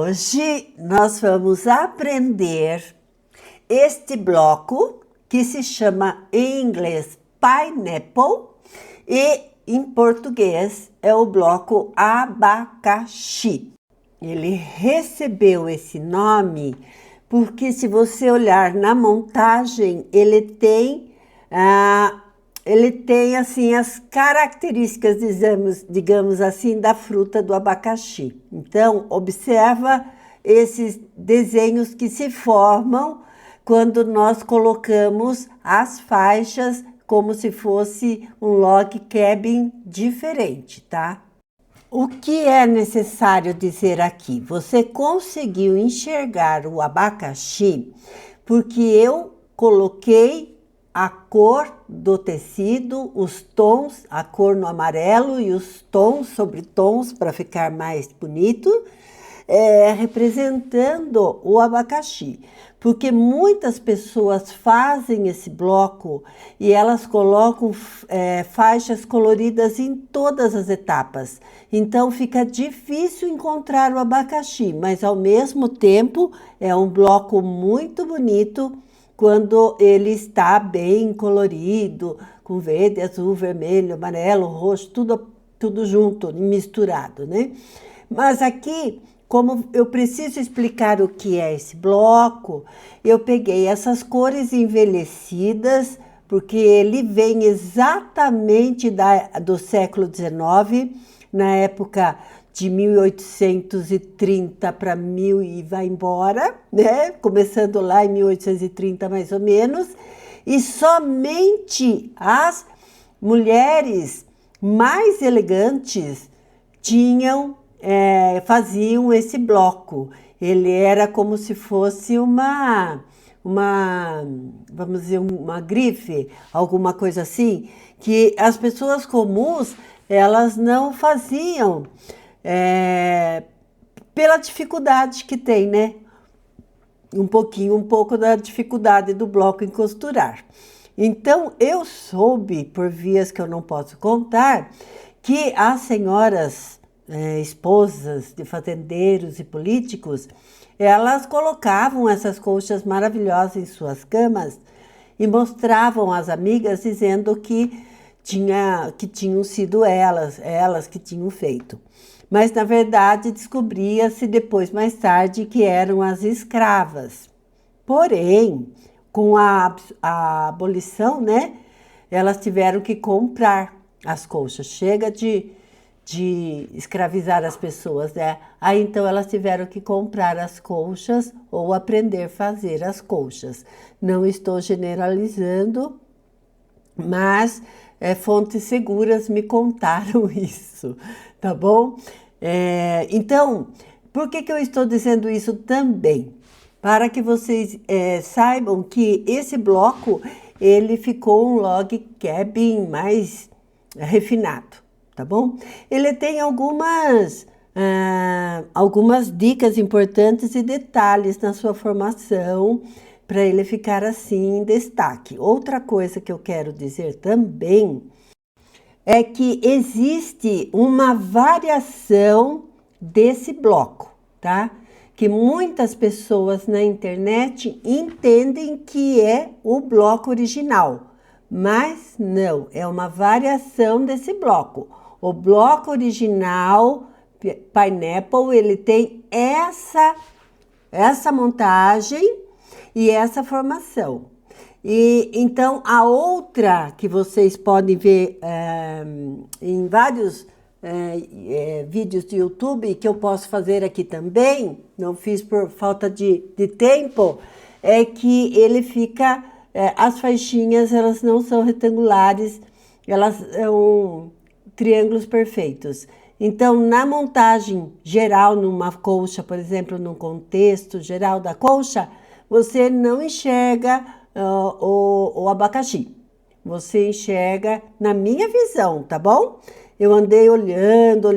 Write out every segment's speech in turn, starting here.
Hoje nós vamos aprender este bloco que se chama em inglês pineapple e em português é o bloco abacaxi. Ele recebeu esse nome porque, se você olhar na montagem, ele tem assim as características, digamos assim, da fruta do abacaxi. Então, observa esses desenhos que se formam quando nós colocamos as faixas como se fosse um log cabin diferente, tá? O que é necessário dizer aqui? Você conseguiu enxergar o abacaxi porque eu coloquei a cor do tecido, os tons, a cor no amarelo e os tons sobre tons para ficar mais bonito, representando o abacaxi. Porque muitas pessoas fazem esse bloco e elas colocam faixas coloridas em todas as etapas. Então fica difícil encontrar o abacaxi, mas ao mesmo tempo é um bloco muito bonito quando ele está bem colorido, com verde, azul, vermelho, amarelo, roxo, tudo junto, misturado, né? Mas aqui, como eu preciso explicar o que é esse bloco, eu peguei essas cores envelhecidas, porque ele vem exatamente do século XIX, na época de 1830 para 1000 e vai embora, né? Começando lá em 1830 mais ou menos, e somente as mulheres mais elegantes faziam esse bloco. Ele era como se fosse vamos dizer, uma grife, alguma coisa assim, que as pessoas comuns, elas não faziam pela dificuldade que tem, né? Um pouco da dificuldade do bloco em costurar. Então, eu soube, por vias que eu não posso contar, que as senhoras esposas de fazendeiros e políticos, elas colocavam essas colchas maravilhosas em suas camas e mostravam às amigas dizendo que tinham sido elas que tinham feito. Mas, na verdade, descobria-se depois, mais tarde, que eram as escravas. Porém, com a abolição, né, elas tiveram que comprar as colchas. Chega de escravizar as pessoas, né? Aí, então, elas tiveram que comprar as colchas ou aprender a fazer as colchas. Não estou generalizando, mas fontes seguras me contaram isso, tá bom? Então, por que eu estou dizendo isso também? Para que vocês saibam que esse bloco, ele ficou um log cabin mais refinado, tá bom? Ele tem algumas dicas importantes e detalhes na sua formação, para ele ficar assim em destaque. Outra coisa que eu quero dizer também é que existe uma variação desse bloco, tá? Que muitas pessoas na internet entendem que é o bloco original, mas não, é uma variação desse bloco. O bloco original, Pineapple, ele tem essa montagem e essa formação. E então a outra que vocês podem ver em vários vídeos do YouTube, que eu posso fazer aqui também, não fiz por falta de tempo, é que ele fica, as faixinhas, elas não são retangulares, elas são triângulos perfeitos. Então, na montagem geral, numa colcha, por exemplo, num contexto geral da colcha, você não enxerga o abacaxi. Você enxerga na minha visão, tá bom? Eu andei olhando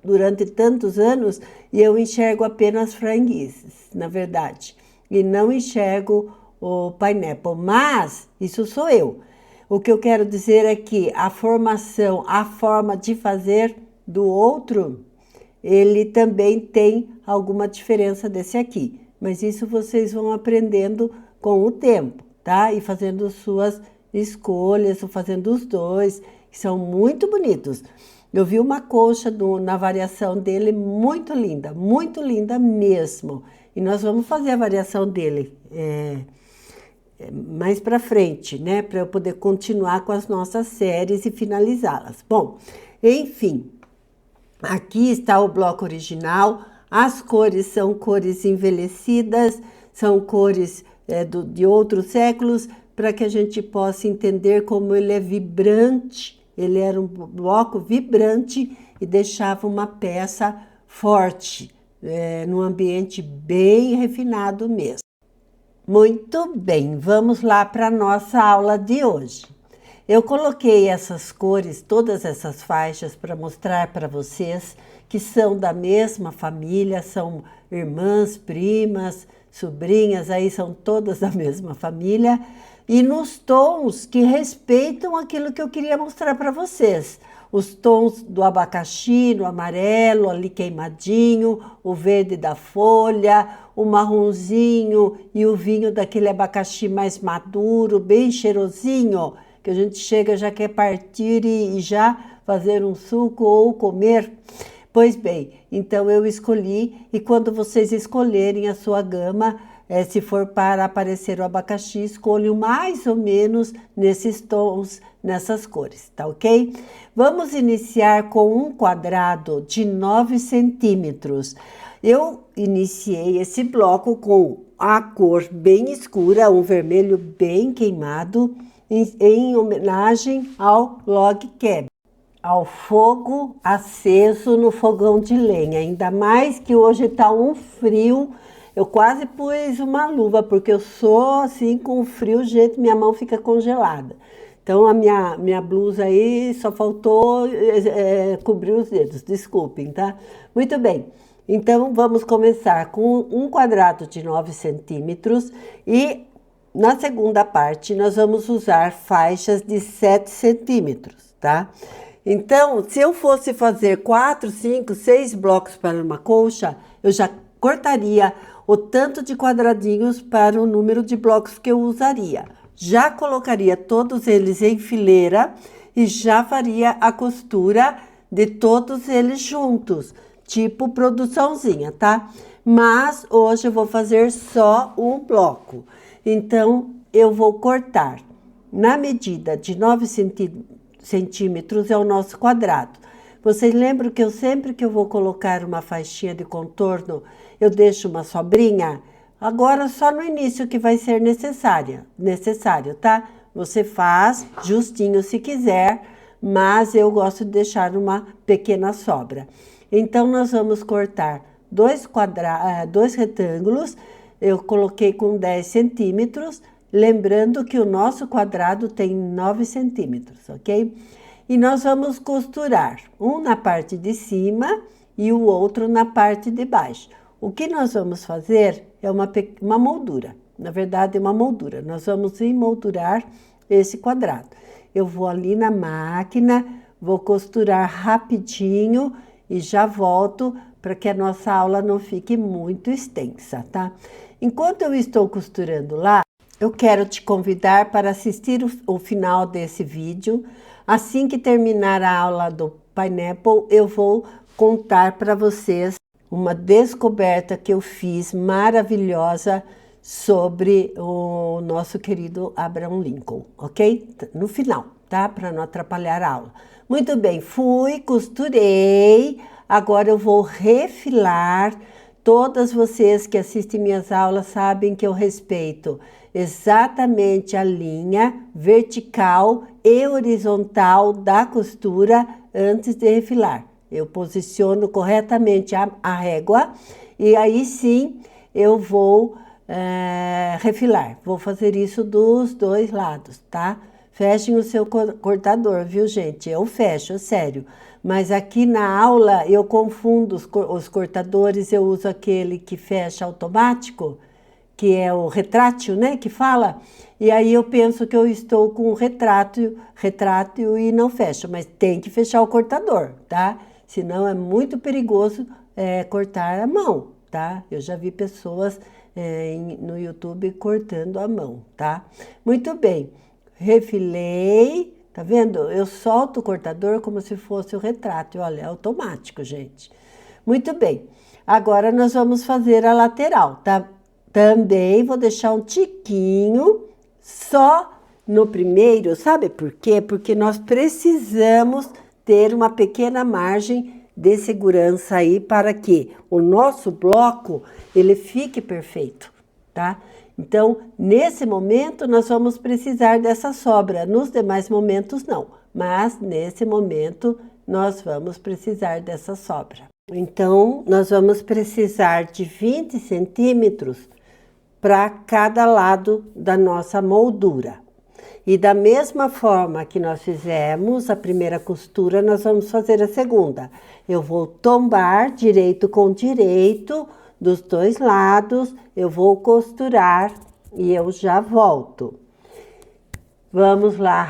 durante tantos anos e eu enxergo apenas franguices, na verdade. E não enxergo o pineapple, mas isso sou eu. O que eu quero dizer é que a forma de fazer do outro ele também tem alguma diferença desse aqui. Mas isso vocês vão aprendendo com o tempo, tá? E fazendo suas escolhas, ou fazendo os dois, que são muito bonitos. Eu vi uma colcha na variação dele muito linda mesmo. E nós vamos fazer a variação dele mais para frente, né? Para eu poder continuar com as nossas séries e finalizá-las. Bom, enfim, aqui está o bloco original. As cores são cores envelhecidas, são cores de outros séculos, para que a gente possa entender como ele é vibrante. Ele era um bloco vibrante e deixava uma peça forte, num ambiente bem refinado mesmo. Muito bem, vamos lá para a nossa aula de hoje. Eu coloquei essas cores, todas essas faixas, para mostrar para vocês que são da mesma família, são irmãs, primas, sobrinhas, aí são todas da mesma família, e nos tons que respeitam aquilo que eu queria mostrar para vocês. Os tons do abacaxi, no amarelo, ali queimadinho, o verde da folha, o marronzinho e o vinho daquele abacaxi mais maduro, bem cheirosinho, que a gente chega, já quer partir e já fazer um suco ou comer. Pois bem, então eu escolhi, e quando vocês escolherem a sua gama, se for para aparecer o abacaxi, escolham mais ou menos nesses tons, nessas cores, tá ok? Vamos iniciar com um quadrado de 9 centímetros. Eu iniciei esse bloco com a cor bem escura, um vermelho bem queimado, em homenagem ao log cabin, ao fogo aceso no fogão de lenha. Ainda mais que hoje está um frio. Eu quase pus uma luva, porque eu sou assim com frio, gente, minha mão fica congelada. Então a minha blusa aí só faltou cobrir os dedos, desculpem, tá? Muito bem, então vamos começar com um quadrado de 9 centímetros e na segunda parte nós vamos usar faixas de 7 centímetros, tá? Então, se eu fosse fazer 4, 5, 6 blocos para uma colcha, eu já cortaria o tanto de quadradinhos para o número de blocos que eu usaria. Já colocaria todos eles em fileira e já faria a costura de todos eles juntos, tipo produçãozinha, tá? Mas hoje eu vou fazer só um bloco. Então, eu vou cortar na medida de 9 centímetros é o nosso quadrado. Vocês lembram que sempre que eu vou colocar uma faixinha de contorno, eu deixo uma sobrinha? Agora, só no início que vai ser necessário, tá? Você faz justinho se quiser, mas eu gosto de deixar uma pequena sobra. Então, nós vamos cortar dois retângulos, eu coloquei com 10 centímetros, lembrando que o nosso quadrado tem 9 centímetros, ok? E nós vamos costurar um na parte de cima e o outro na parte de baixo. O que nós vamos fazer é uma moldura, na verdade é uma moldura. Nós vamos emoldurar esse quadrado. Eu vou ali na máquina, vou costurar rapidinho e já volto para que a nossa aula não fique muito extensa, tá? Enquanto eu estou costurando lá, eu quero te convidar para assistir o final desse vídeo. Assim que terminar a aula do Pineapple, eu vou contar para vocês uma descoberta que eu fiz maravilhosa sobre o nosso querido Abraham Lincoln, ok? No final, tá? Para não atrapalhar a aula. Muito bem, costurei. Agora eu vou refilar. Todas vocês que assistem minhas aulas sabem que eu respeito exatamente a linha vertical e horizontal da costura antes de refilar. Eu posiciono corretamente a régua e aí sim eu vou refilar. Vou fazer isso dos dois lados, tá? Fechem o seu cortador, viu, gente? Eu fecho, sério. Mas aqui na aula eu confundo os cortadores, eu uso aquele que fecha automático, que é o retrátil, né, que fala, e aí eu penso que eu estou com o retrátil e não fecho, mas tem que fechar o cortador, tá? Senão é muito perigoso cortar a mão, tá? Eu já vi pessoas no YouTube cortando a mão, tá? Muito bem, refilei, tá vendo? Eu solto o cortador como se fosse o retrato, olha, é automático, gente. Muito bem, agora nós vamos fazer a lateral, tá? Também vou deixar um tiquinho só no primeiro, sabe por quê? Porque nós precisamos ter uma pequena margem de segurança aí para que o nosso bloco ele fique perfeito, tá? Então, nesse momento nós vamos precisar dessa sobra, nos demais momentos não, mas nesse momento nós vamos precisar dessa sobra. Então, nós vamos precisar de 20 centímetros para cada lado da nossa moldura. E da mesma forma que nós fizemos a primeira costura, nós vamos fazer a segunda. Eu vou tombar direito com direito dos dois lados, eu vou costurar e eu já volto. Vamos lá,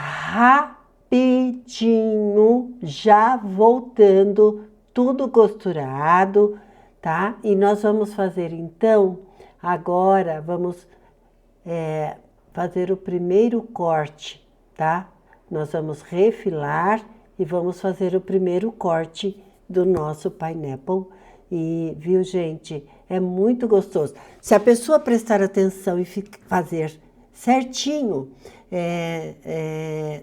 rapidinho, já voltando, tudo costurado, tá? E nós vamos fazer então, agora vamos fazer o primeiro corte, tá? Nós vamos refilar e vamos fazer o primeiro corte do nosso pineapple. E, viu, gente, é muito gostoso. Se a pessoa prestar atenção e fazer certinho,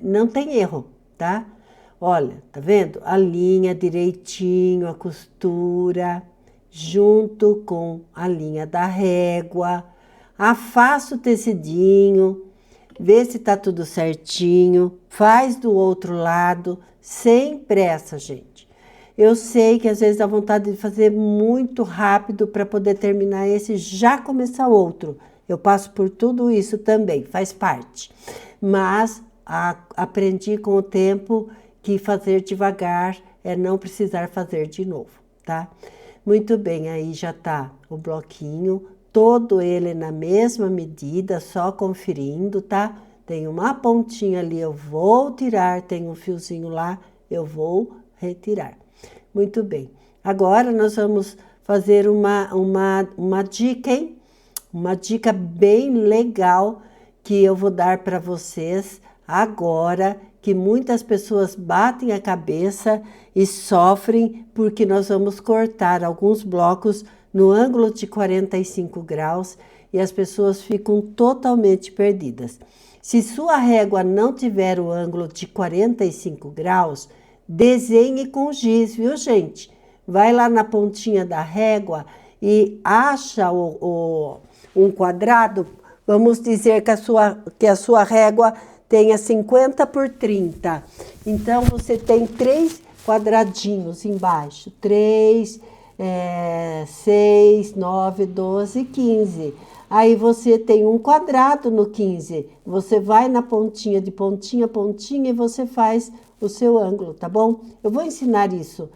não tem erro, tá? Olha, tá vendo? A linha direitinho, a costura, junto com a linha da régua. Afasta o tecidinho, vê se tá tudo certinho, faz do outro lado, sem pressa, gente. Eu sei que às vezes dá vontade de fazer muito rápido para poder terminar esse e já começar outro. Eu passo por tudo isso também, faz parte. Mas aprendi com o tempo que fazer devagar é não precisar fazer de novo, tá? Muito bem, aí já tá o bloquinho, todo ele na mesma medida, só conferindo, tá? Tem uma pontinha ali, eu vou tirar, tem um fiozinho lá, eu vou retirar. Muito bem. Agora nós vamos fazer uma dica, hein? Uma dica bem legal que eu vou dar para vocês agora, que muitas pessoas batem a cabeça e sofrem porque nós vamos cortar alguns blocos no ângulo de 45 graus e as pessoas ficam totalmente perdidas. Se sua régua não tiver o ângulo de 45 graus, desenhe com giz, viu, gente? Vai lá na pontinha da régua e acha um quadrado, vamos dizer que a sua régua tenha 50 por 30. Então, você tem 3 quadradinhos embaixo, 3, 6, 9, 12, 15. Aí você tem um quadrado no 15. Você vai na pontinha, de pontinha a pontinha, e você faz o seu ângulo, tá bom? Eu vou ensinar isso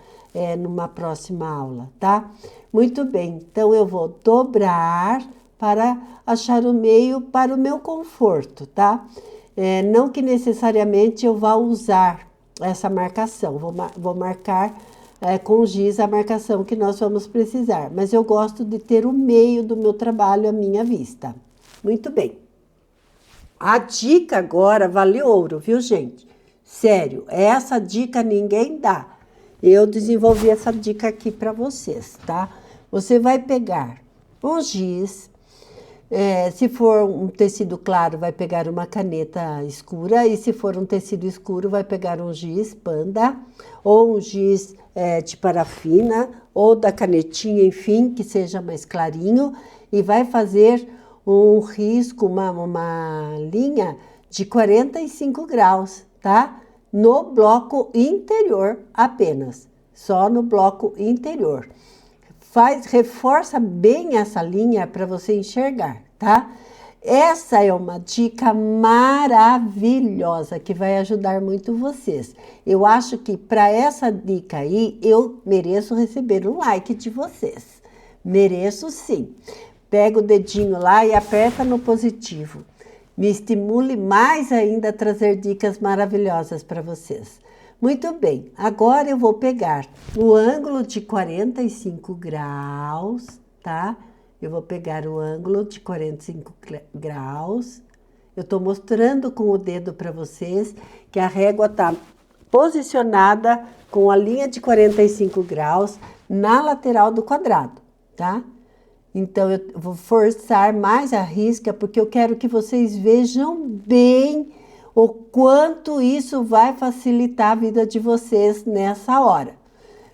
numa próxima aula, tá? Muito bem, então eu vou dobrar para achar o meio para o meu conforto, tá? Não que necessariamente eu vá usar essa marcação, vou marcar com giz a marcação que nós vamos precisar, mas eu gosto de ter o meio do meu trabalho à minha vista. Muito bem. A dica agora vale ouro, viu, gente? Sério, essa dica ninguém dá. Eu desenvolvi essa dica aqui para vocês, tá? Você vai pegar um giz, se for um tecido claro, vai pegar uma caneta escura, e se for um tecido escuro, vai pegar um giz panda, ou um giz de parafina, ou da canetinha, enfim, que seja mais clarinho, e vai fazer um risco, uma linha de 45 graus, tá? No bloco interior apenas, só no bloco interior. Reforça bem essa linha para você enxergar, tá? Essa é uma dica maravilhosa que vai ajudar muito vocês. Eu acho que para essa dica aí, eu mereço receber um like de vocês. Mereço sim. Pega o dedinho lá e aperta no positivo. Me estimule mais ainda a trazer dicas maravilhosas para vocês. Muito bem, agora eu vou pegar o ângulo de 45 graus, tá? Eu vou pegar o ângulo de 45 graus. Eu tô mostrando com o dedo para vocês que a régua tá posicionada com a linha de 45 graus na lateral do quadrado, tá? Então, eu vou forçar mais a risca, porque eu quero que vocês vejam bem o quanto isso vai facilitar a vida de vocês nessa hora.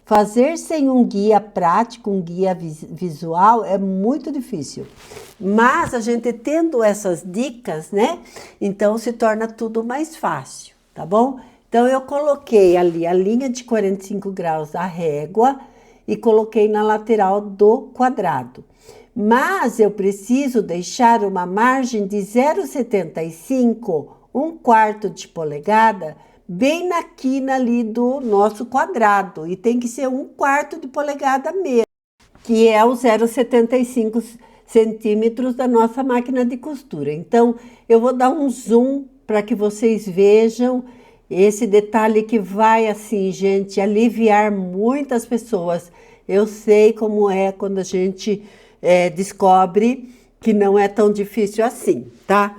Fazer sem um guia prático, um guia visual, é muito difícil. Mas a gente tendo essas dicas, né? Então se torna tudo mais fácil, tá bom? Então eu coloquei ali a linha de 45 graus da régua e coloquei na lateral do quadrado. Mas eu preciso deixar uma margem de 0,75, 1/4 de polegada, bem na quina ali do nosso quadrado. E tem que ser 1/4 de polegada mesmo, que é o 0,75 centímetros da nossa máquina de costura. Então, eu vou dar um zoom para que vocês vejam esse detalhe que vai, assim, gente, aliviar muitas pessoas. Eu sei como é quando a gente descobre que não é tão difícil assim, tá?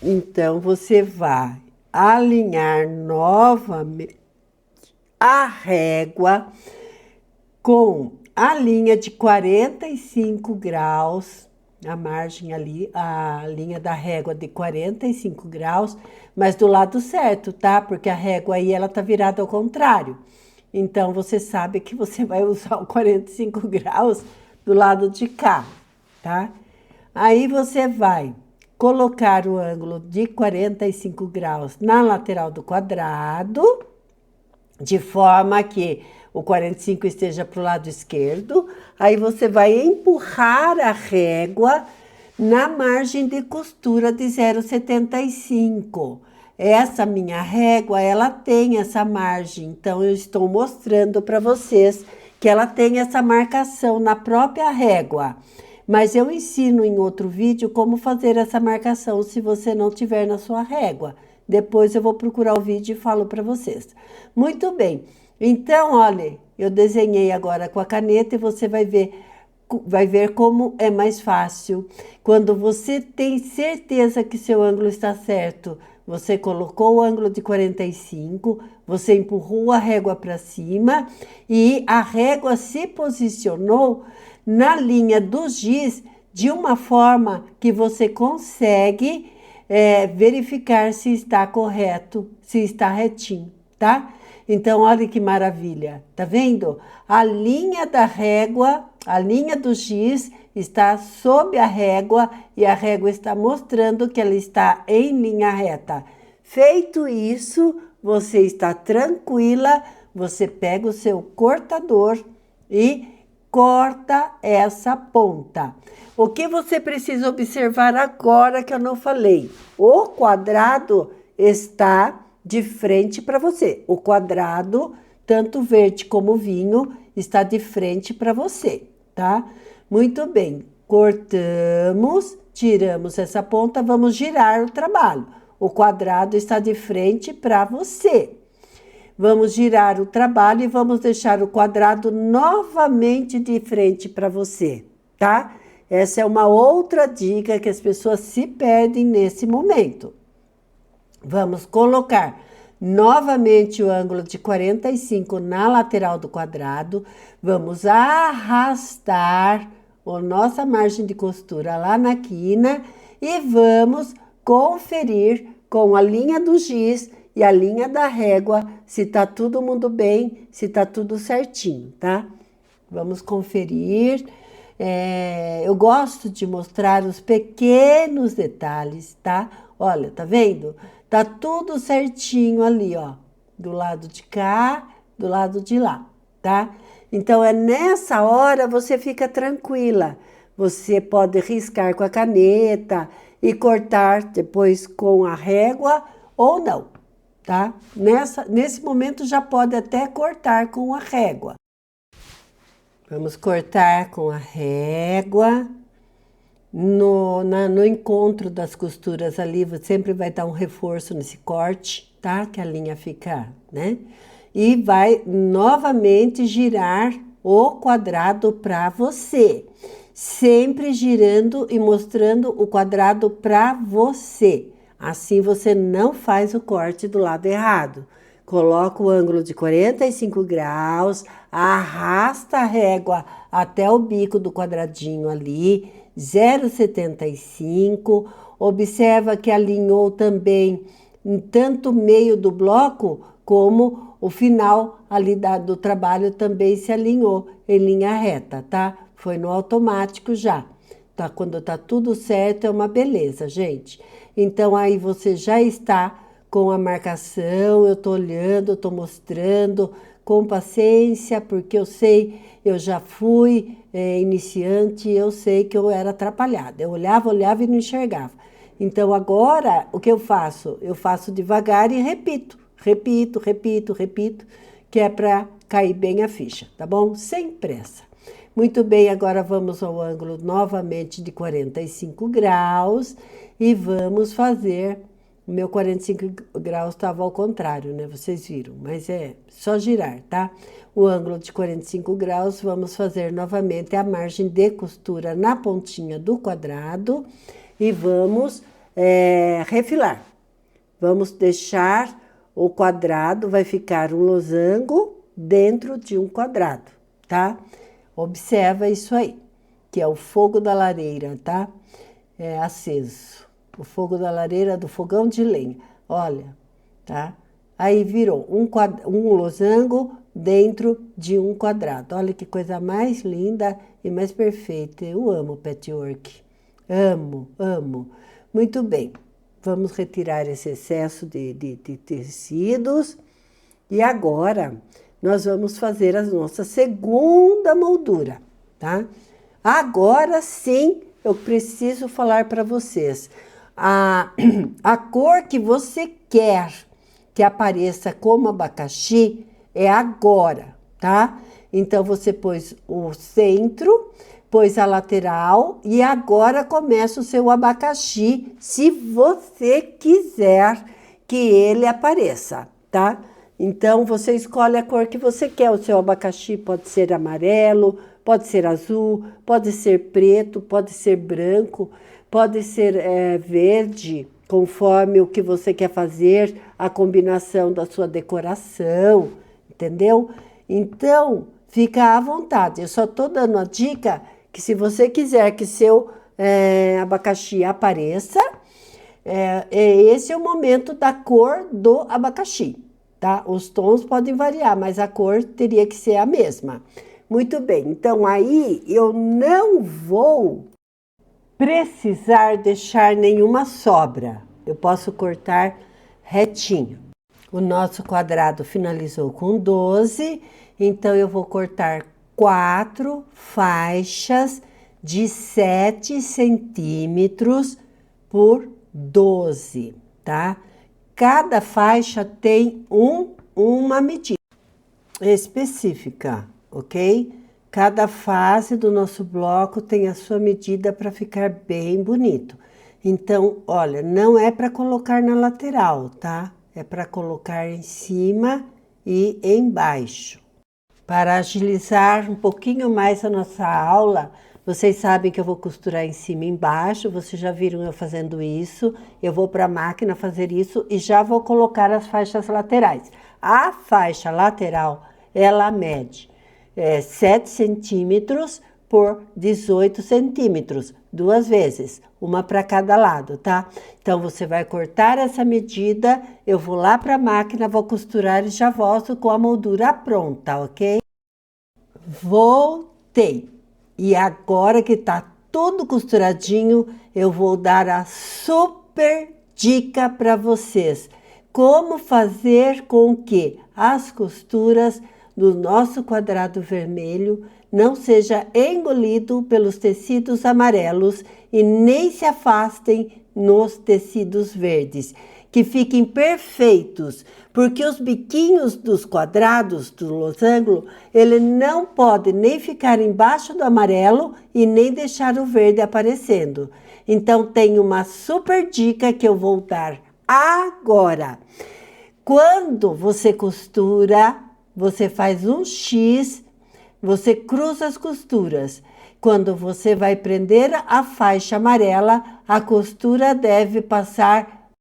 Então, você vai alinhar novamente a régua com a linha de 45 graus, a margem ali, a linha da régua de 45 graus, mas do lado certo, tá? Porque a régua aí, ela tá virada ao contrário. Então, você sabe que você vai usar o 45 graus do lado de cá, tá? Aí, você vai colocar o ângulo de 45 graus na lateral do quadrado, de forma que o 45 esteja para o lado esquerdo. Aí, você vai empurrar a régua na margem de costura de 0,75. Essa minha régua, ela tem essa margem, então eu estou mostrando para vocês que ela tem essa marcação na própria régua. Mas eu ensino em outro vídeo como fazer essa marcação se você não tiver na sua régua. Depois eu vou procurar o vídeo e falo para vocês. Muito bem, então olha, eu desenhei agora com a caneta e você vai ver como é mais fácil. Quando você tem certeza que seu ângulo está certo, você colocou o ângulo de 45, você empurrou a régua para cima e a régua se posicionou na linha do giz de uma forma que você consegue verificar se está correto, se está retinho, tá? Então, olha que maravilha, tá vendo? A linha da régua, a linha do giz está sob a régua e a régua está mostrando que ela está em linha reta. Feito isso, você está tranquila, você pega o seu cortador e corta essa ponta. O que você precisa observar agora que eu não falei? O quadrado está de frente para você. O quadrado, tanto verde como vinho, está de frente para você, tá? Muito bem, cortamos, tiramos essa ponta, vamos girar o trabalho. O quadrado está de frente para você. Vamos girar o trabalho e vamos deixar o quadrado novamente de frente para você, tá? Essa é uma outra dica que as pessoas se perdem nesse momento. Vamos colocar novamente o ângulo de 45 na lateral do quadrado. Vamos arrastar a nossa margem de costura lá na quina e vamos conferir com a linha do giz e a linha da régua se tá todo mundo bem, se tá tudo certinho, tá? Vamos conferir. Eu gosto de mostrar os pequenos detalhes, tá? Olha, tá vendo? Tá tudo certinho ali, ó. Do lado de cá, do lado de lá, tá? Então, nessa hora você fica tranquila. Você pode riscar com a caneta e cortar depois com a régua ou não, tá? Nesse momento já pode até cortar com a régua. Vamos cortar com a régua. No encontro das costuras ali, sempre vai dar um reforço nesse corte, tá? Que a linha fica, né? E vai novamente girar o quadrado para você. Sempre girando e mostrando o quadrado para você. Assim você não faz o corte do lado errado. Coloca o ângulo de 45 graus, arrasta a régua até o bico do quadradinho ali, 0,75. Observa que alinhou também tanto o meio do bloco como o final ali do trabalho também se alinhou em linha reta, tá? Foi no automático já. Tá? Quando tá tudo certo, é uma beleza, gente. Então, aí você já está com a marcação, eu tô olhando, eu tô mostrando com paciência, porque eu sei, eu já fui iniciante, eu sei que eu era atrapalhada. Eu olhava e não enxergava. Então, agora, o que eu faço? Eu faço devagar e repito, que é para cair bem a ficha, tá bom? Sem pressa. Muito bem, agora vamos ao ângulo novamente de 45 graus e vamos fazer... O meu 45 graus estava ao contrário, né? Vocês viram, mas é só girar, tá? O ângulo de 45 graus, vamos fazer novamente a margem de costura na pontinha do quadrado e vamos refilar. Vamos deixar o quadrado, vai ficar um losango dentro de um quadrado, tá? Observa isso aí, que é o fogo da lareira, tá? É aceso. O fogo da lareira do fogão de lenha. Olha, tá? Aí virou um losango dentro de um quadrado. Olha que coisa mais linda e mais perfeita. Eu amo patchwork. Amo, amo. Muito bem. Vamos retirar esse excesso de tecidos. E agora, nós vamos fazer a nossa segunda moldura, tá? Agora sim, eu preciso falar para vocês. A cor que você quer que apareça como abacaxi é agora, tá? Então, você pôs o centro, pôs a lateral e agora começa o seu abacaxi, se você quiser que ele apareça, tá? Então, você escolhe a cor que você quer. O seu abacaxi pode ser amarelo, pode ser azul, pode ser preto, pode ser branco, pode ser verde, conforme o que você quer fazer, a combinação da sua decoração, entendeu? Então, fica à vontade. Eu só estou dando a dica que se você quiser que seu abacaxi apareça, esse é o momento da cor do abacaxi, tá? Os tons podem variar, mas a cor teria que ser a mesma. Muito bem, então aí eu não vou precisar deixar nenhuma sobra. Eu posso cortar retinho. O nosso quadrado finalizou com 12, então eu vou cortar 4 faixas de 7 centímetros por 12, tá? Cada faixa tem uma medida específica, ok? Cada fase do nosso bloco tem a sua medida para ficar bem bonito. Então, olha, não é para colocar na lateral, tá? É para colocar em cima e embaixo. Para agilizar um pouquinho mais a nossa aula, vocês sabem que eu vou costurar em cima e embaixo, vocês já viram eu fazendo isso. Eu vou para a máquina fazer isso e já vou colocar as faixas laterais. A faixa lateral, ela mede 7 centímetros por 18 centímetros, 2 vezes, uma para cada lado, tá? Então, você vai cortar essa medida, eu vou lá para a máquina, vou costurar e já volto com a moldura pronta, ok? Voltei. E agora que tá tudo costuradinho, eu vou dar a super dica para vocês. Como fazer com que as costuras do nosso quadrado vermelho não seja engolido pelos tecidos amarelos e nem se afastem nos tecidos verdes, que fiquem perfeitos, porque os biquinhos dos quadrados do losango, ele não pode nem ficar embaixo do amarelo e nem deixar o verde aparecendo. Então, tem uma super dica que eu vou dar agora. Quando você costura, você faz um X, você cruza as costuras. Quando você vai prender a faixa amarela, a costura deve passar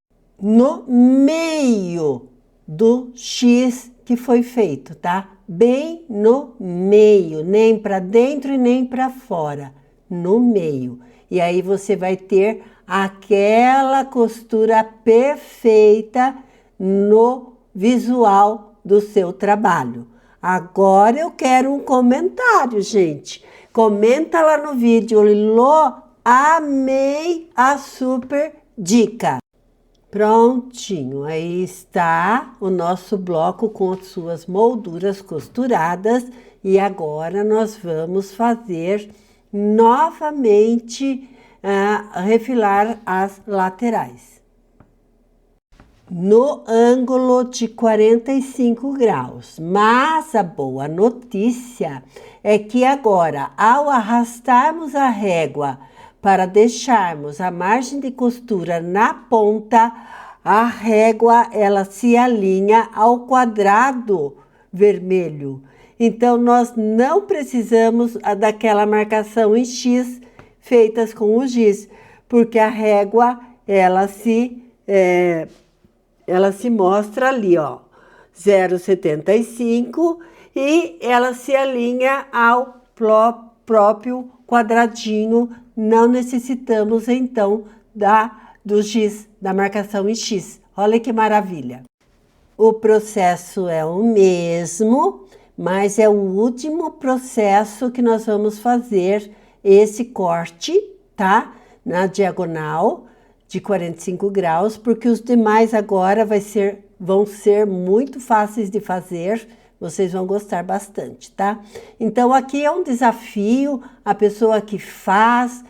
no meio do X que foi feito, tá? Bem no meio, nem para dentro e nem para fora, no meio. E aí você vai ter aquela costura perfeita no visual do seu trabalho. Agora eu quero um comentário, gente. Comenta lá no vídeo, Lô, amei a super dica. Prontinho, aí está o nosso bloco com as suas molduras costuradas e agora nós vamos fazer novamente refilar as laterais. No ângulo de 45 graus, mas a boa notícia é que agora, ao arrastarmos a régua para deixarmos a margem de costura na ponta, a régua ela se alinha ao quadrado vermelho. Então, nós não precisamos daquela marcação em X feitas com o giz, porque a régua ela se mostra ali, ó, 0,75 e ela se alinha ao próprio quadradinho. Não necessitamos, então, do giz, da marcação em X. Olha que maravilha. O processo é o mesmo, mas é o último processo que nós vamos fazer esse corte, tá? Na diagonal de 45 graus, porque os demais agora vão ser muito fáceis de fazer. Vocês vão gostar bastante, tá? Então, aqui é um desafio, a pessoa que faz,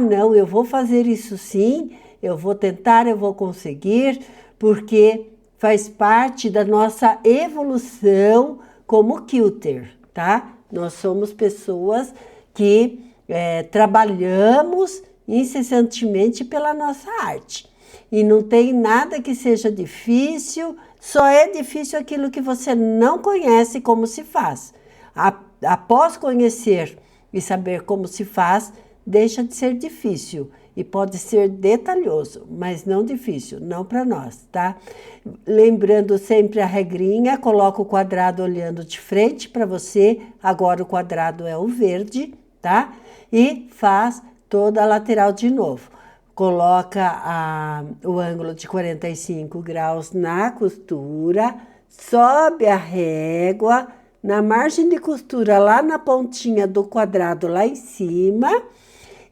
não, eu vou fazer isso sim, eu vou tentar, eu vou conseguir, porque faz parte da nossa evolução como quilter, tá? Nós somos pessoas que trabalhamos incessantemente pela nossa arte. E não tem nada que seja difícil, só é difícil aquilo que você não conhece como se faz. Após conhecer e saber como se faz, deixa de ser difícil e pode ser detalhoso, mas não difícil, não para nós, tá? Lembrando sempre a regrinha, coloca o quadrado olhando de frente para você, agora o quadrado é o verde, tá? E faz toda a lateral de novo. Coloca o ângulo de 45 graus na costura, sobe a régua, na margem de costura lá na pontinha do quadrado lá em cima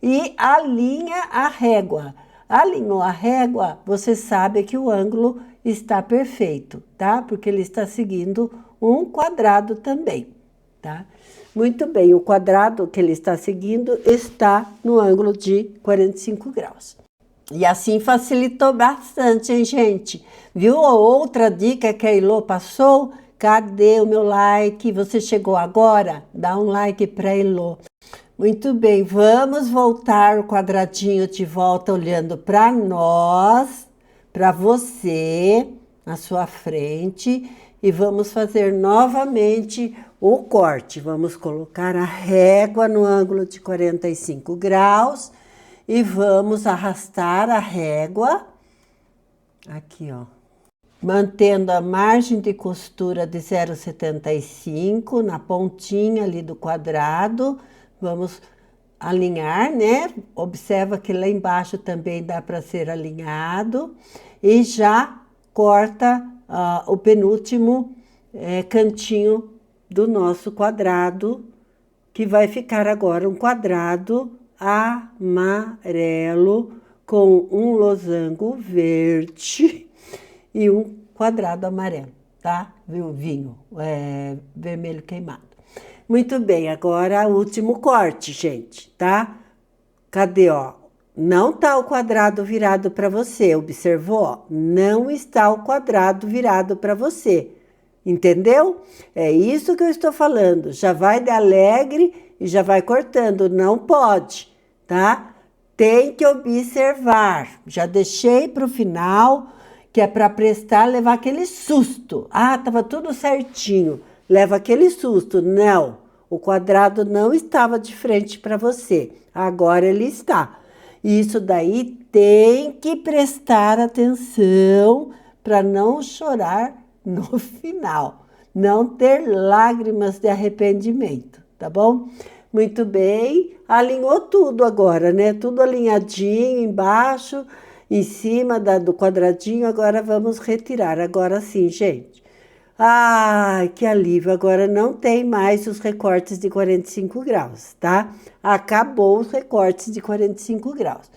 e alinha a régua. Alinhou a régua, você sabe que o ângulo está perfeito, tá? Porque ele está seguindo um quadrado também, tá? Muito bem, o quadrado que ele está seguindo está no ângulo de 45 graus. E assim facilitou bastante, hein, gente? Viu a outra dica que a Ilô passou? Cadê o meu like? Você chegou agora? Dá um like para a Ilô. Muito bem, vamos voltar o quadradinho de volta olhando para nós, para você, na sua frente. E vamos fazer novamente o corte. Vamos colocar a régua no ângulo de 45 graus e vamos arrastar a régua aqui, ó. Mantendo a margem de costura de 0,75 na pontinha ali do quadrado. Vamos alinhar, né? Observa que lá embaixo também dá para ser alinhado. E já corta o penúltimo cantinho do nosso quadrado, que vai ficar agora um quadrado amarelo com um losango verde e um quadrado amarelo, tá? Viu? Vinho vermelho queimado. Muito bem, agora o último corte, gente, tá? Cadê, ó? Não tá o quadrado virado para você, observou? Não está o quadrado virado para você, entendeu? É isso que eu estou falando. Já vai de alegre e já vai cortando, não pode, tá? Tem que observar. Já deixei para o final que é para prestar, levar aquele susto. Ah, estava tudo certinho. Leva aquele susto. Não, o quadrado não estava de frente para você. Agora ele está. Isso daí tem que prestar atenção para não chorar no final. Não ter lágrimas de arrependimento, tá bom? Muito bem. Alinhou tudo agora, né? Tudo alinhadinho embaixo. Em cima do quadradinho, agora vamos retirar. Agora sim, gente. Ai, que alívio. Agora não tem mais os recortes de 45 graus, tá? Acabou os recortes de 45 graus.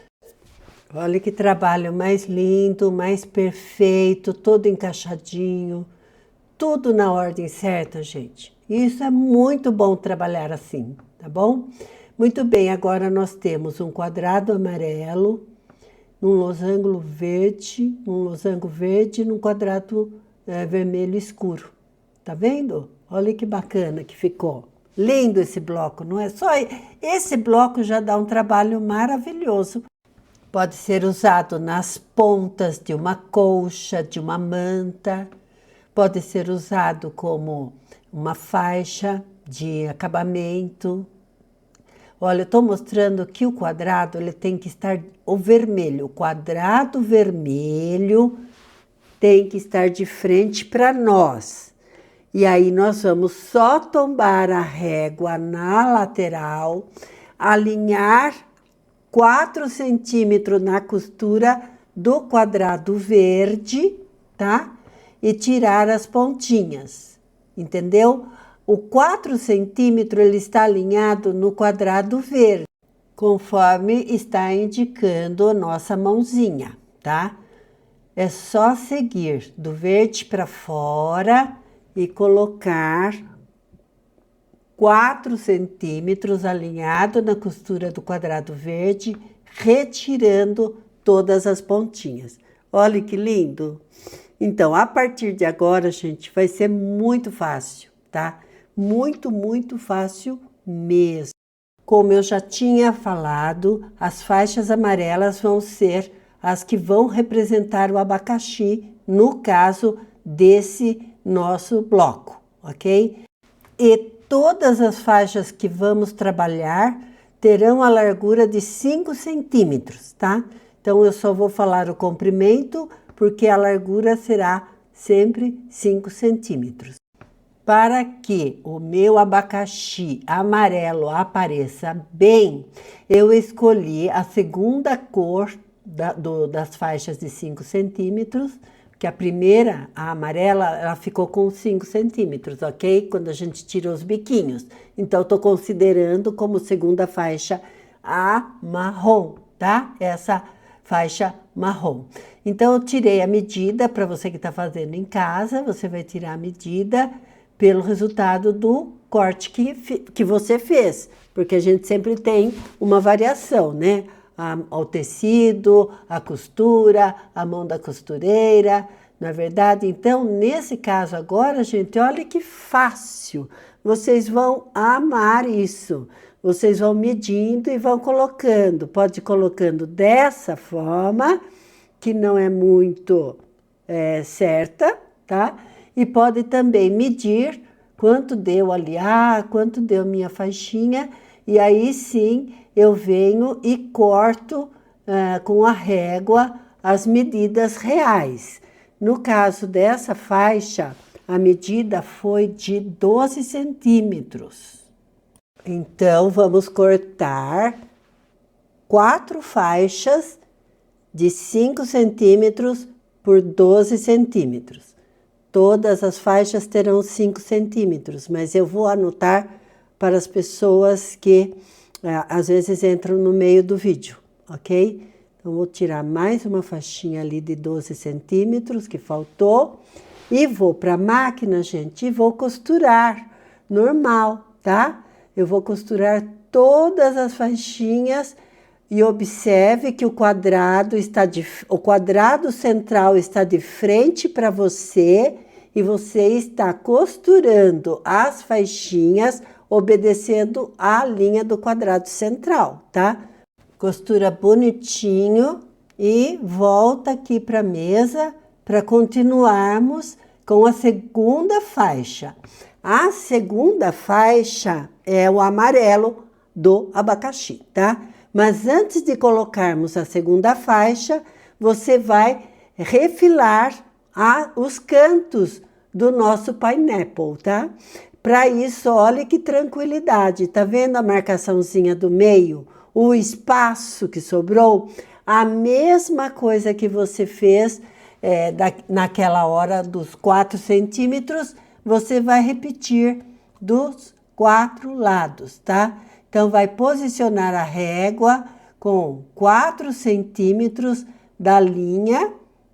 Olha que trabalho mais lindo, mais perfeito, todo encaixadinho. Tudo na ordem certa, gente. Isso é muito bom trabalhar assim, tá bom? Muito bem, agora nós temos um quadrado amarelo, num losango verde, num quadrado vermelho escuro. Tá vendo? Olha que bacana que ficou. Lindo esse bloco, não é? Só esse bloco já dá um trabalho maravilhoso. Pode ser usado nas pontas de uma colcha, de uma manta. Pode ser usado como uma faixa de acabamento. Olha, eu estou mostrando que o quadrado ele tem que estar o vermelho. O quadrado vermelho tem que estar de frente para nós. E aí nós vamos só tombar a régua na lateral, alinhar 4 centímetros na costura do quadrado verde, tá? E tirar as pontinhas, entendeu? O 4 centímetros ele está alinhado no quadrado verde, conforme está indicando a nossa mãozinha, tá? É só seguir do verde para fora e colocar 4 centímetros alinhado na costura do quadrado verde, retirando todas as pontinhas. Olha que lindo! Então, a partir de agora, gente, vai ser muito fácil, tá? Muito, muito fácil mesmo. Como eu já tinha falado, as faixas amarelas vão ser as que vão representar o abacaxi, no caso desse nosso bloco, ok? E todas as faixas que vamos trabalhar terão a largura de 5 centímetros, tá? Então, eu só vou falar o comprimento, porque a largura será sempre 5 centímetros. Para que o meu abacaxi amarelo apareça bem, eu escolhi a segunda cor das faixas de 5 centímetros, que a primeira, a amarela, ela ficou com 5 centímetros, ok? Quando a gente tira os biquinhos. Então, estou considerando como segunda faixa a marrom, tá? Essa faixa marrom. Então, eu tirei a medida, para você que está fazendo em casa, você vai tirar a medida pelo resultado do corte que você fez, porque a gente sempre tem uma variação, né? Ao tecido, a costura, a mão da costureira, não é verdade? Então, nesse caso agora, gente, olha que fácil. Vocês vão amar isso. Vocês vão medindo e vão colocando. Pode ir colocando dessa forma, que não é muito certa, tá? E pode também medir quanto deu ali, quanto deu minha faixinha, e aí sim eu venho e corto com a régua as medidas reais. No caso dessa faixa, a medida foi de 12 centímetros. Então, vamos cortar 4 faixas de 5 centímetros por 12 centímetros. Todas as faixas terão 5 centímetros, mas eu vou anotar para as pessoas que às vezes entram no meio do vídeo, ok? Então, vou tirar mais uma faixinha ali de 12 centímetros que faltou e vou para a máquina, gente, e vou costurar normal, tá? Eu vou costurar todas as faixinhas e observe que o quadrado central está de frente para você e você está costurando as faixinhas obedecendo a linha do quadrado central, tá? Costura bonitinho e volta aqui para a mesa para continuarmos com a segunda faixa. A segunda faixa é o amarelo do abacaxi, tá? Mas antes de colocarmos a segunda faixa, você vai refilar os cantos do nosso pineapple, tá? Para isso, olha que tranquilidade. Tá vendo a marcaçãozinha do meio? O espaço que sobrou? A mesma coisa que você fez naquela hora dos 4 centímetros, você vai repetir dos 4 lados, tá? Então, vai posicionar a régua com 4 centímetros da linha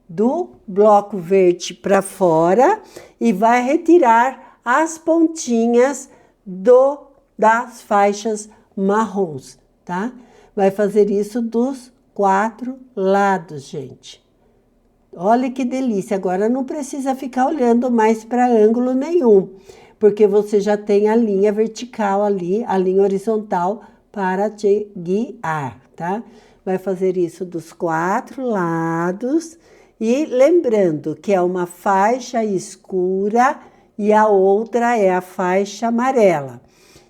do bloco verde para fora e vai retirar as pontinhas das faixas marrons, tá? Vai fazer isso dos 4 lados, gente. Olha que delícia. Agora não precisa ficar olhando mais para ângulo nenhum, porque você já tem a linha vertical ali, a linha horizontal para te guiar, tá? Vai fazer isso dos 4 lados e lembrando que é uma faixa escura e a outra é a faixa amarela.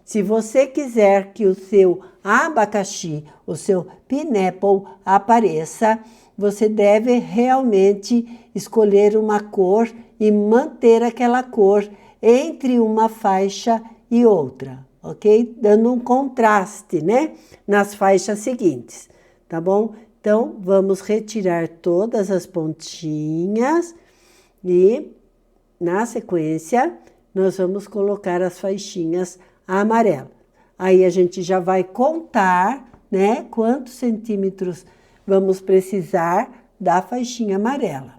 Se você quiser que o seu abacaxi, o seu pineapple apareça, você deve realmente escolher uma cor e manter aquela cor entre uma faixa e outra, ok? Dando um contraste, né? Nas faixas seguintes, tá bom? Então, vamos retirar todas as pontinhas e, na sequência, nós vamos colocar as faixinhas amarelas. Aí, a gente já vai contar, né? Quantos centímetros vamos precisar da faixinha amarela.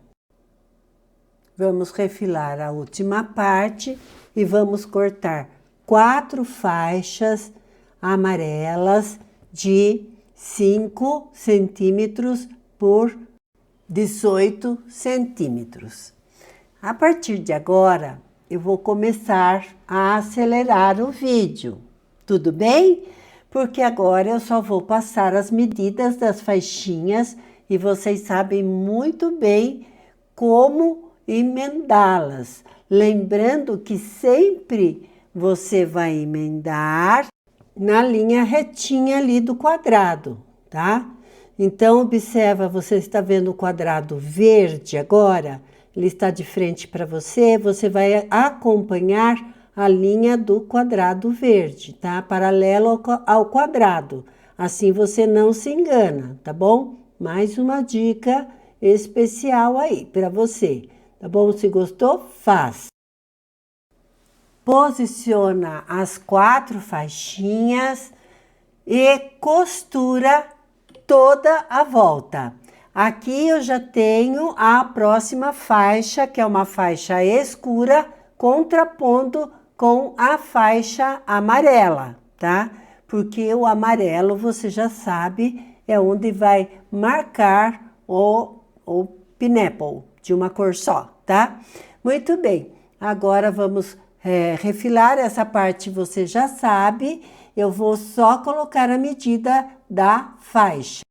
Vamos refilar a última parte e vamos cortar 4 faixas amarelas de 5 centímetros por 18 centímetros. A partir de agora, eu vou começar a acelerar o vídeo, tudo bem? Porque agora eu só vou passar as medidas das faixinhas e vocês sabem muito bem como emendá-las. Lembrando que sempre você vai emendar na linha retinha ali do quadrado, tá? Então, observa, você está vendo o quadrado verde agora? Ele está de frente para você, você vai acompanhar a linha do quadrado verde, tá? Paralelo ao quadrado. Assim você não se engana, tá bom? Mais uma dica especial aí para você, tá bom? Se gostou, faz. Posiciona as 4 faixinhas e costura toda a volta. Aqui eu já tenho a próxima faixa, que é uma faixa escura, contrapondo com a faixa amarela, tá? Porque o amarelo, você já sabe, é onde vai marcar o pineapple de uma cor só, tá? Muito bem, agora vamos refilar essa parte, você já sabe, eu vou só colocar a medida da faixa.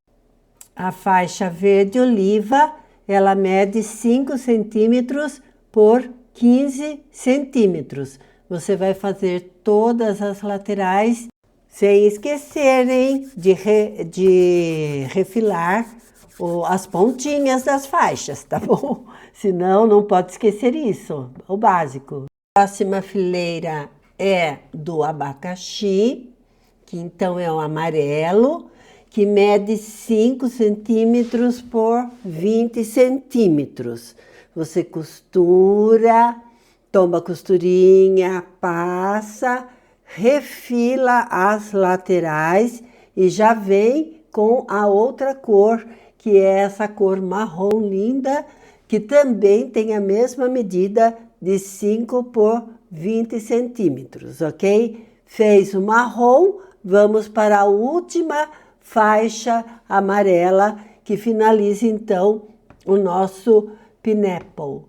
A faixa verde oliva, ela mede 5 centímetros por 15 centímetros. Você vai fazer todas as laterais, sem esquecerem de refilar as pontinhas das faixas, tá bom? Senão, não pode esquecer isso, o básico. A próxima fileira é do abacaxi, que então é o amarelo, que mede 5 centímetros por 20 centímetros. Você costura, toma a costurinha, passa, refila as laterais e já vem com a outra cor, que é essa cor marrom linda, que também tem a mesma medida de 5 por 20 centímetros, ok? Fez o marrom, vamos para a última faixa amarela, que finaliza então o nosso pineapple,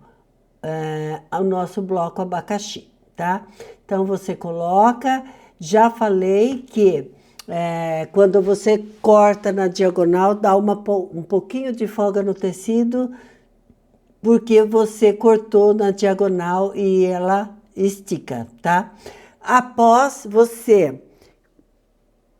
o nosso bloco abacaxi, tá? Então, você coloca, já falei que quando você corta na diagonal, dá um pouquinho de folga no tecido, porque você cortou na diagonal e ela estica, tá? Após você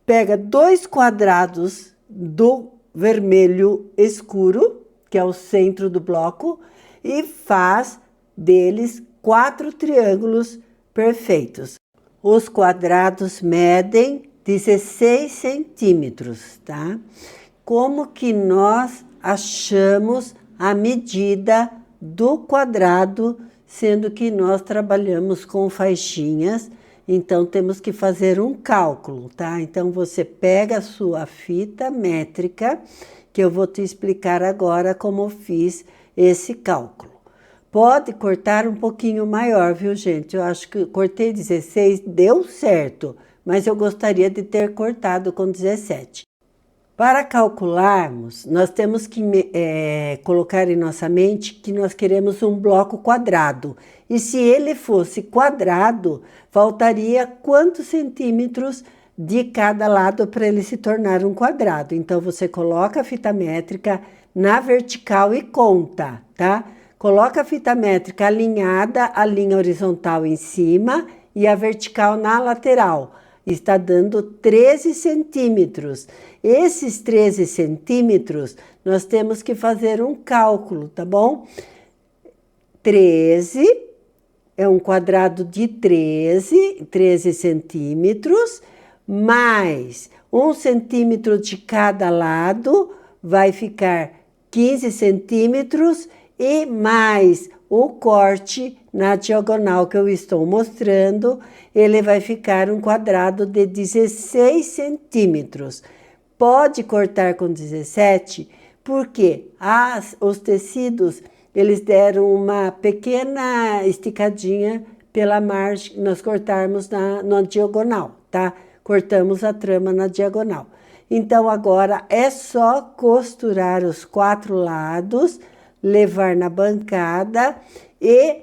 pega 2 quadrados do vermelho escuro, que é o centro do bloco, e faz deles 4 triângulos perfeitos. Os quadrados medem 16 centímetros, tá? Como que nós achamos a medida do quadrado, sendo que nós trabalhamos com faixinhas, então temos que fazer um cálculo, tá? Então você pega a sua fita métrica, que eu vou te explicar agora como fiz esse cálculo. Pode cortar um pouquinho maior, viu, gente? Eu acho que cortei 16, deu certo, mas eu gostaria de ter cortado com 17. Para calcularmos, nós temos que colocar em nossa mente que nós queremos um bloco quadrado. E se ele fosse quadrado, faltaria quantos centímetros de cada lado para ele se tornar um quadrado. Então, você coloca a fita métrica na vertical e conta, tá? Coloca a fita métrica alinhada, a linha horizontal em cima e a vertical na lateral. Está dando 13 centímetros. Esses 13 centímetros, nós temos que fazer um cálculo, tá bom? 13 é um quadrado de 13 centímetros, mais 1 centímetro de cada lado, vai ficar 15 centímetros, e mais o corte na diagonal que eu estou mostrando, ele vai ficar um quadrado de 16 centímetros. Pode cortar com 17, porque os tecidos, eles deram uma pequena esticadinha pela margem, nós cortarmos na diagonal, tá? Cortamos a trama na diagonal. Então, agora é só costurar os 4 lados, levar na bancada e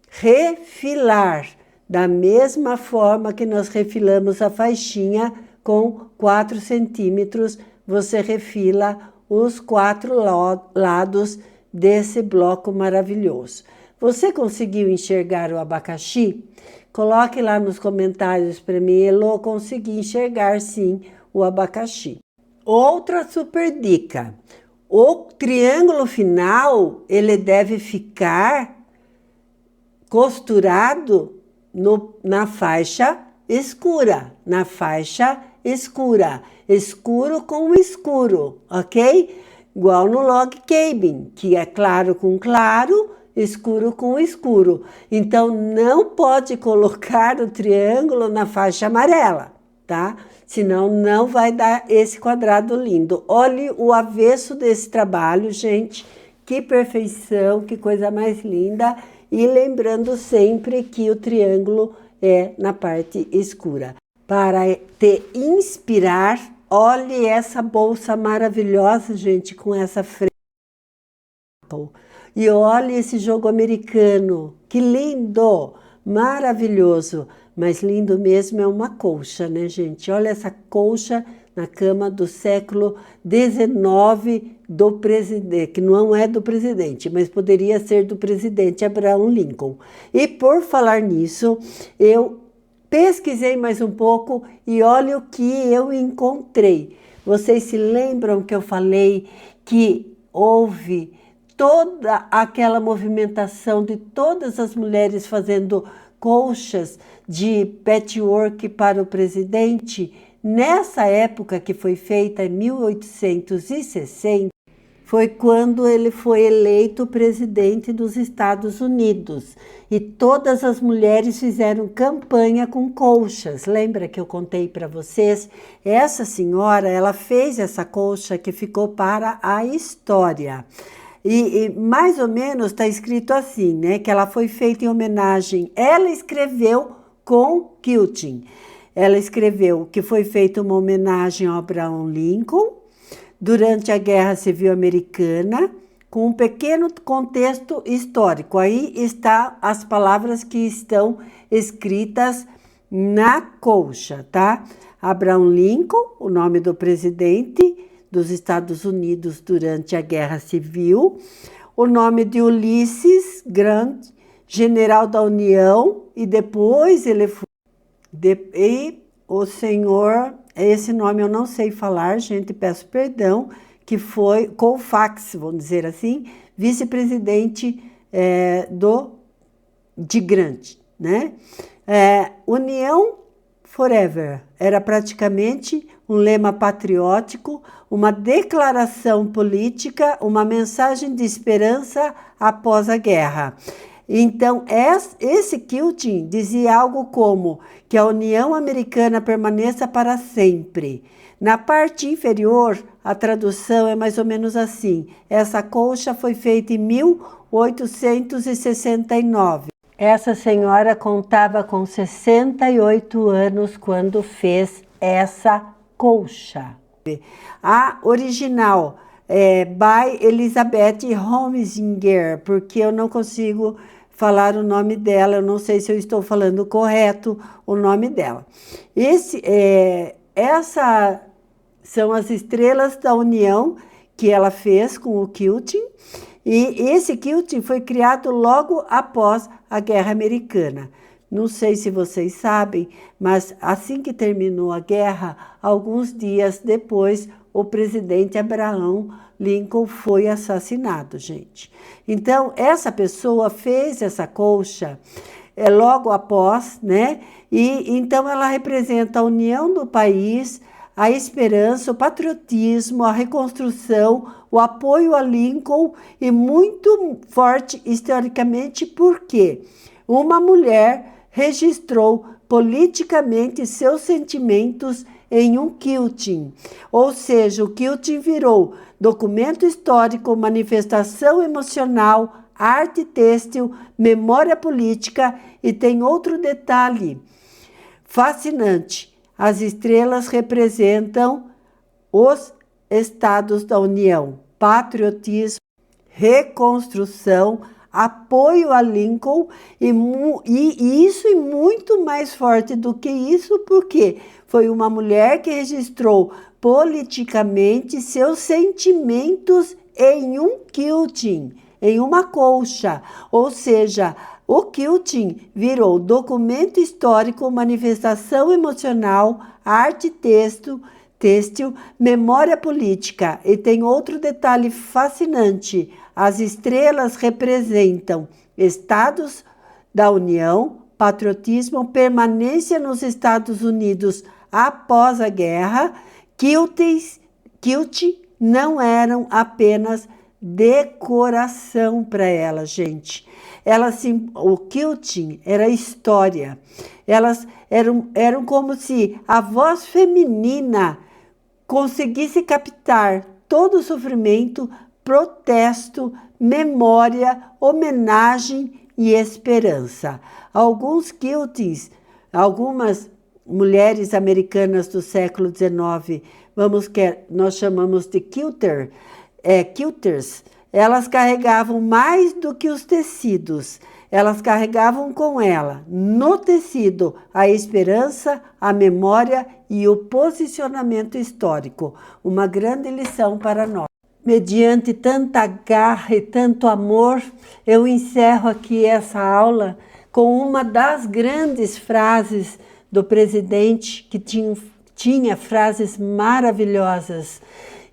refilar da mesma forma que nós refilamos a faixinha com 4 centímetros, você refila os 4 lados desse bloco maravilhoso. Você conseguiu enxergar o abacaxi? Coloque lá nos comentários para mim, Elô, consegui enxergar sim o abacaxi. Outra super dica. O triângulo final, ele deve ficar costurado na faixa escura, escuro com escuro, ok? Igual no log cabin, que é claro com claro, escuro com escuro. Então, não pode colocar o triângulo na faixa amarela, tá? Senão não vai dar esse quadrado lindo. Olhe o avesso desse trabalho, gente. Que perfeição, que coisa mais linda. E lembrando sempre que o triângulo é na parte escura. Para te inspirar, olhe essa bolsa maravilhosa, gente, com essa frente. E olhe esse jogo americano. Que lindo! Maravilhoso! Mas lindo mesmo é uma colcha, né, gente? Olha essa colcha na cama do século XIX do presidente, que não é do presidente, mas poderia ser do presidente Abraham Lincoln. E por falar nisso, eu pesquisei mais um pouco e olha o que eu encontrei. Vocês se lembram que eu falei que houve toda aquela movimentação de todas as mulheres fazendo colchas de patchwork para o presidente? Nessa época que foi feita, em 1860, foi quando ele foi eleito presidente dos Estados Unidos. E todas as mulheres fizeram campanha com colchas. Lembra que eu contei para vocês? Essa senhora, ela fez essa colcha que ficou para a história. E mais ou menos está escrito assim, né? Que ela foi feita em homenagem. Ela escreveu com quilting. Ela escreveu que foi feita uma homenagem ao Abraham Lincoln durante a Guerra Civil Americana, com um pequeno contexto histórico. Aí está as palavras que estão escritas na colcha, tá? Abraham Lincoln, o nome do presidente dos Estados Unidos durante a Guerra Civil. o nome de Ulysses Grant, general da União, e depois ele foi... E o senhor, esse nome eu não sei falar, gente, peço perdão, que foi Colfax, vamos dizer assim, vice-presidente de Grant, né? União Forever era praticamente um lema patriótico, uma declaração política, uma mensagem de esperança após a guerra. Então, esse quilting dizia algo como que a União Americana permaneça para sempre. Na parte inferior, a tradução é mais ou menos assim. Essa colcha foi feita em 1869. Essa senhora contava com 68 anos quando fez essa colcha. A original by Elizabeth Holmesinger, porque eu não consigo falar o nome dela, eu não sei se eu estou falando correto o nome dela. Essas são as estrelas da União que ela fez com o quilting, e esse quilting foi criado logo após a Guerra Americana. Não sei se vocês sabem, mas assim que terminou a guerra, alguns dias depois, o presidente Abraham Lincoln foi assassinado, gente. Então, essa pessoa fez essa colcha logo após, né? E então ela representa a união do país, a esperança, o patriotismo, a reconstrução, o apoio a Lincoln e muito forte historicamente, porque uma mulher registrou politicamente seus sentimentos em um quilting, ou seja, o quilting virou documento histórico, manifestação emocional, arte têxtil, memória política, e tem outro detalhe fascinante: as estrelas representam os estados da União, patriotismo, reconstrução, apoio a Lincoln, e isso e muito mais forte do que isso, porque foi uma mulher que registrou politicamente seus sentimentos em um quilting, em uma colcha, ou seja, o quilting virou documento histórico, manifestação emocional, arte têxtil, memória política. E tem outro detalhe fascinante: as estrelas representam estados da União, patriotismo, permanência nos Estados Unidos após a guerra. Quilting não eram apenas decoração para ela, gente. O quilting era história. Elas eram como se a voz feminina conseguisse captar todo o sofrimento, protesto, memória, homenagem e esperança. Alguns quiltings, algumas mulheres americanas do século XIX, nós chamamos de quilters, elas carregavam mais do que os tecidos. Elas carregavam com ela, no tecido, a esperança, a memória e o posicionamento histórico. Uma grande lição para nós. Mediante tanta garra e tanto amor, eu encerro aqui essa aula com uma das grandes frases do presidente, que tinha frases maravilhosas.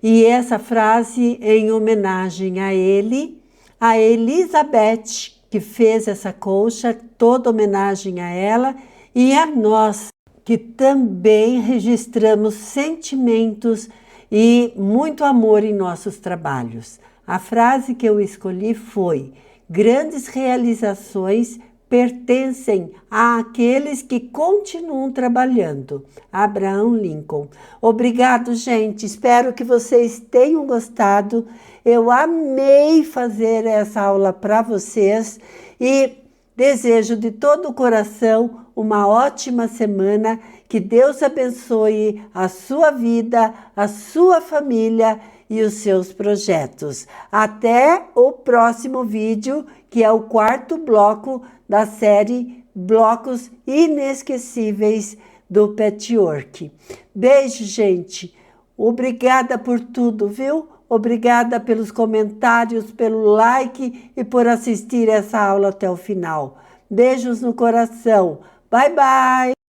E essa frase em homenagem a ele, a Elizabeth, que fez essa colcha, toda homenagem a ela, e a nós, que também registramos sentimentos e muito amor em nossos trabalhos. A frase que eu escolhi foi: grandes realizações pertencem àqueles que continuam trabalhando. Abraham Lincoln. Obrigado, gente. Espero que vocês tenham gostado. Eu amei fazer essa aula para vocês e desejo de todo o coração uma ótima semana. Que Deus abençoe a sua vida, a sua família e os seus projetos. Até o próximo vídeo, que é o 4º bloco da série Blocos Inesquecíveis do Patchwork. Beijo, gente. Obrigada por tudo, viu? Obrigada pelos comentários, pelo like e por assistir essa aula até o final. Beijos no coração. Bye, bye!